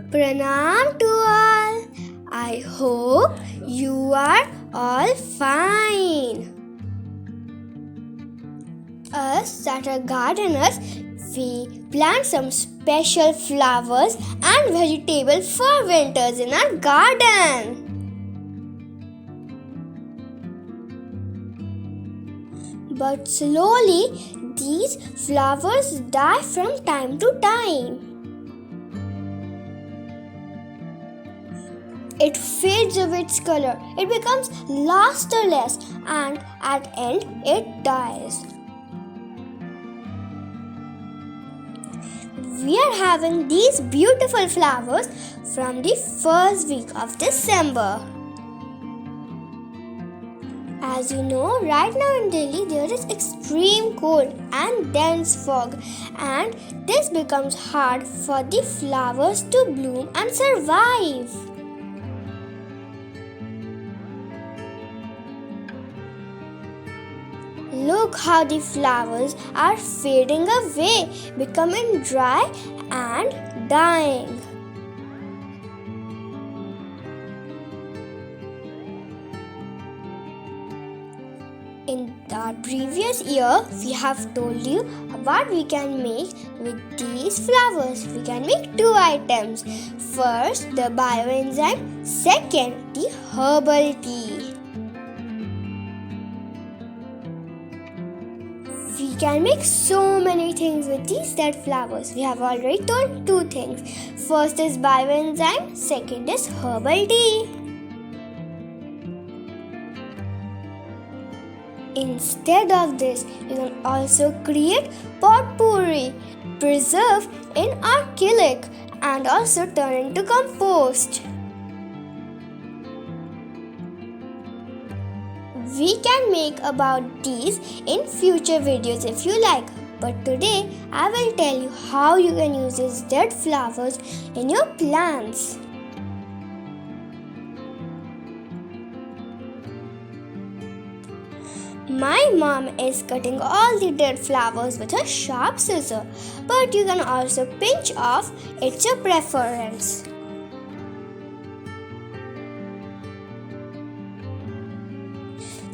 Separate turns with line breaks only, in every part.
Pranam to all. I hope you are all fine. Us that are gardeners, we plant some special flowers and vegetables for winters in our garden. But slowly, these flowers die from time to time. It fades away its color, it becomes lusterless, and at end it dies. We are having these beautiful flowers from the first week of December. As you know, right now in Delhi there is extreme cold and dense fog, and this becomes hard for the flowers to bloom and survive. Look how the flowers are fading away, becoming dry and dying. In the previous year, we have told you what we can make with these flowers. We can make two items. First, the bioenzyme. Second, the herbal tea. We can make so many things with these dead flowers. We have already told two things. First is bioenzyme, second is herbal tea. Instead of this, you can also create potpourri, preserve in acrylic, and also turn into compost. We can make about these in future videos if you like, but today I will tell you how you can use these dead flowers in your plants. My mom is cutting all the dead flowers with a sharp scissor, but you can also pinch off, it's your preference.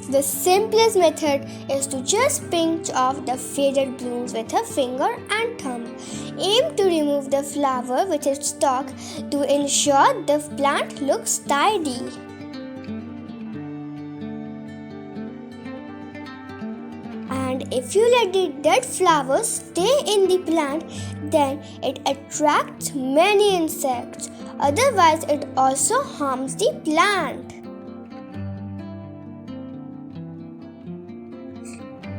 The simplest method is to just pinch off the faded blooms with a finger and thumb. Aim to remove the flower with its stalk to ensure the plant looks tidy. And if you let the dead flowers stay in the plant, then it attracts many insects. Otherwise, it also harms the plant.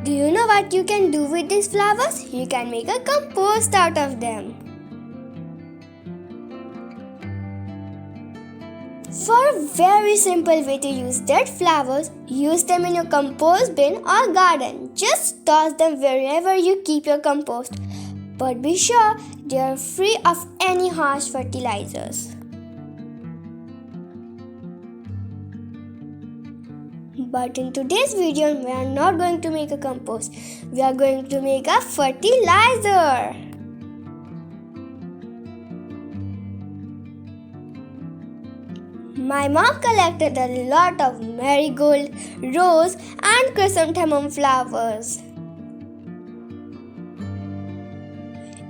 Do you know what you can do with these flowers? You can make a compost out of them. For a very simple way to use dead flowers, use them in your compost bin or garden. Just toss them wherever you keep your compost. But be sure they are free of any harsh fertilizers. But in today's video, we are not going to make a compost. We are going to make a fertilizer. My mom collected a lot of marigold, rose and chrysanthemum flowers.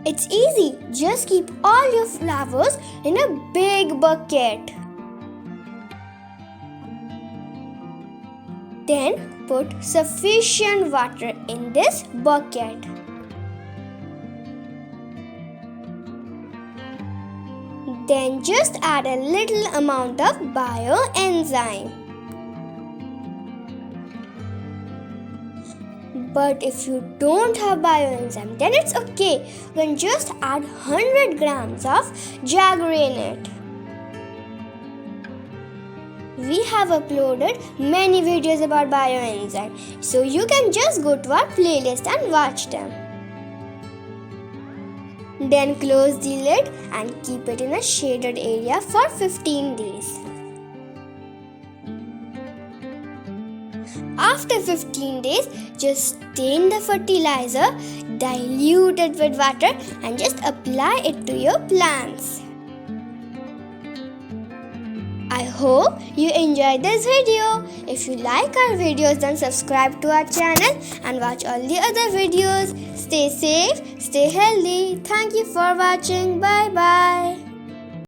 It's easy. Just keep all your flowers in a big bucket. Then put sufficient water in this bucket. Then just add a little amount of bioenzyme. But if you don't have bioenzyme, then it's okay. You can just add 100 grams of jaggery in it. We have uploaded many videos about bioenzyme, so you can just go to our playlist and watch them. Then close the lid and keep it in a shaded area for 15 days. After 15 days, just stain the fertilizer, dilute it with water and just apply it to your plants. hope you enjoyed this video. If you like our videos, then subscribe to our channel and watch all the other videos. Stay safe, stay healthy. Thank you for watching. Bye bye.